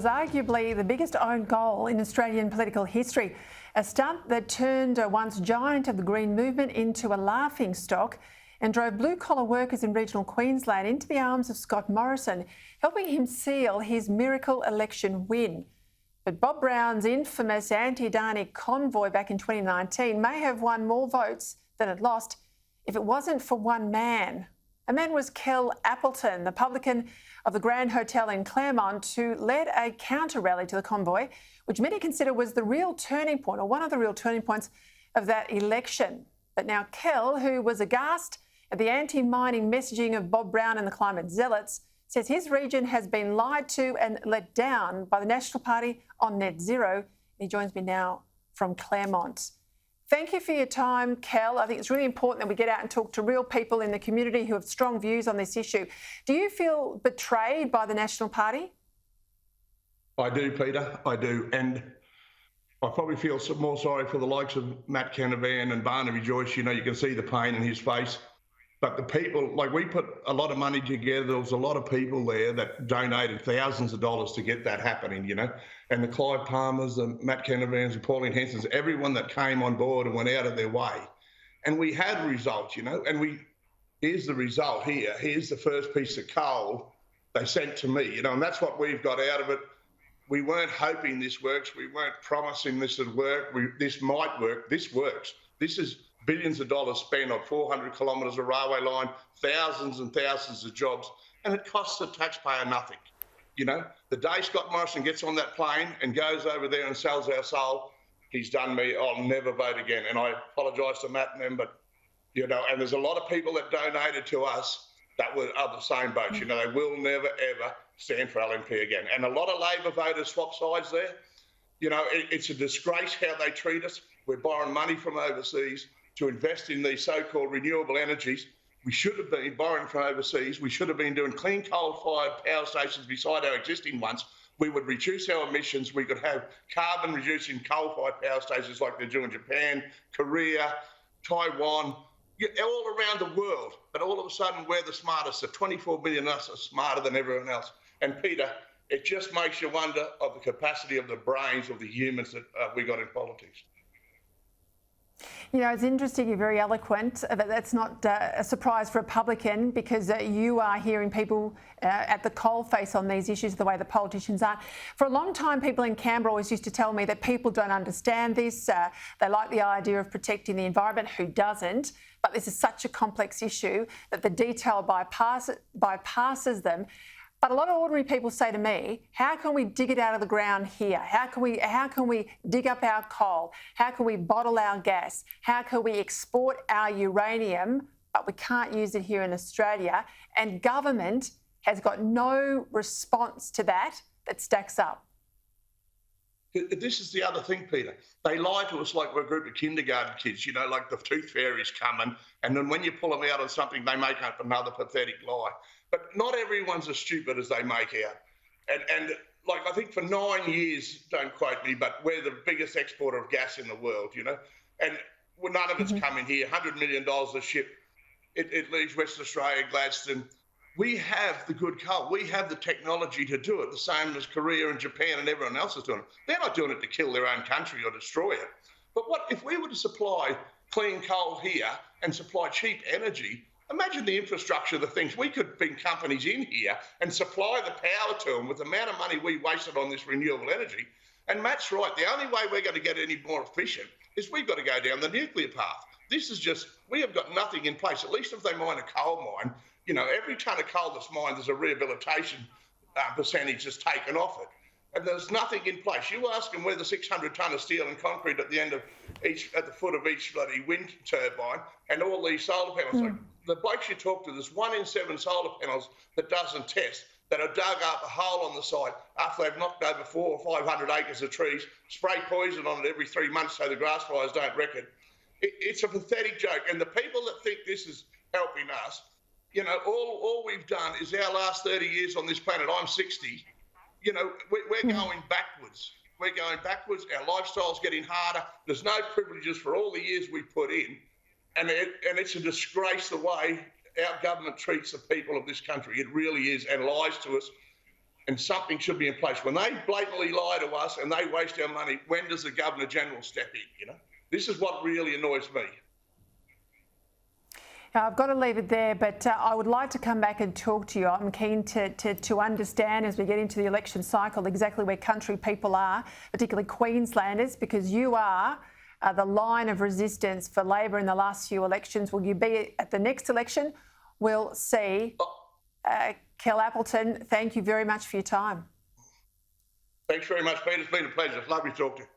Arguably the biggest own goal in Australian political history, a stunt that turned a once giant of the Green movement into a laughingstock and drove blue-collar workers in regional Queensland into the arms of Scott Morrison, helping him seal his miracle election win. But Bob Brown's infamous anti-Adani convoy back in 2019 may have won more votes than it lost if it wasn't for one man. The man was Kel Appleton, the publican of the Grand Hotel in Claremont, who led a counter-rally to the convoy, which many consider was the real turning point, or one of the real turning points of that election. But now Kel, who was aghast at the anti-mining messaging of Bob Brown and the climate zealots, says his region has been lied to and let down by the National Party on net zero. He joins me now from Claremont. Thank you for your time, Kel. I think it's really important that we get out and talk to real people in the community who have strong views on this issue. Do you feel betrayed by the National Party? I do, Peter, I do. And I probably feel more sorry for the likes of Matt Canavan and Barnaby Joyce. You know, you can see the pain in his face. But the people, like, we put a lot of money together. There was a lot of people there that donated thousands of dollars to get that happening, you know. And the Clive Palmers, the Matt Canavans, and Pauline Hensons, everyone that came on board and went out of their way. And we had results, you know. And here's the result here. Here's the first piece of coal they sent to me, you know. And that's what we've got out of it. We weren't hoping this works. We weren't promising this would work. This might work. This works. This is billions of dollars spent on 400 kilometres of railway line, thousands and thousands of jobs, and it costs the taxpayer nothing. You know, the day Scott Morrison gets on that plane and goes over there and sells our soul, he's done me. I'll never vote again. And I apologise to Matt and them, but, you know, and there's a lot of people that donated to us that were of the same boat. You know, they will never, ever stand for LNP again. And a lot of Labor voters swap sides there. You know, it's a disgrace how they treat us. We're borrowing money from overseas to invest in these so-called renewable energies. We should have been borrowing from overseas. We should have been doing clean coal-fired power stations beside our existing ones. We would reduce our emissions. We could have carbon-reducing coal-fired power stations like they do in Japan, Korea, Taiwan, all around the world. But all of a sudden, we're the smartest. The 24 million of us are smarter than everyone else. And Peter, it just makes you wonder of the capacity of the brains of the humans that we got in politics. You know, it's interesting, you're very eloquent, but that's not a surprise for a publican, because you are hearing people at the coalface on these issues the way the politicians are. For a long time, people in Canberra always used to tell me that people don't understand this. They like the idea of protecting the environment. Who doesn't? But this is such a complex issue that the detail bypasses them. But a lot of ordinary people say to me, how can we dig it out of the ground here? How can we dig up our coal? How can we bottle our gas? How can we export our uranium, but we can't use it here in Australia? And government has got no response to that stacks up. This is the other thing, Peter. They lie to us like we're a group of kindergarten kids, you know, like the tooth fairy's coming. And then when you pull them out on something, they make up another pathetic lie. But not everyone's as stupid as they make out. And like, I think for 9 years, don't quote me, but we're the biggest exporter of gas in the world, you know. And none of it's coming here. $100 million a ship. It leaves Western Australia, Gladstone. We have the good coal. We have the technology to do it, the same as Korea and Japan and everyone else is doing it. They're not doing it to kill their own country or destroy it. But what if we were to supply clean coal here and supply cheap energy? Imagine the infrastructure, the things. We could bring companies in here and supply the power to them with the amount of money we wasted on this renewable energy. And Matt's right. The only way we're going to get any more efficient is we've got to go down the nuclear path. This is just, we have got nothing in place. At least if they mine a coal mine, you know, every tonne of coal that's mined, there's a rehabilitation percentage that's taken off it. And there's nothing in place. You ask them where the 600 tonne of steel and concrete at the end of at the foot of each bloody wind turbine and all these solar panels. Like, the blokes you talk to, there's 1 in 7 solar panels that doesn't test, that are dug up a hole on the site after they've knocked over 400 or 500 acres of trees, spray poison on it every 3 months so the grass fires don't wreck it. It's a pathetic joke. And the people that think this is helping us, you know, all we've done is our last 30 years on this planet. I'm 60. You know, we're going backwards. We're going backwards. Our lifestyle's getting harder. There's no privileges for all the years we put in. And it's a disgrace the way our government treats the people of this country. It really is, and lies to us. and something should be in place. When they blatantly lie to us and they waste our money, when does the Governor General step in? You know, this is what really annoys me. Now, I've got to leave it there, but I would like to come back and talk to you. I'm keen to understand as we get into the election cycle exactly where country people are, particularly Queenslanders, because you are the line of resistance for Labor in the last few elections. Will you be at the next election? We'll see. Kel Appleton, thank you very much for your time. Thanks very much, Peter. It's been a pleasure. Lovely to talk to you.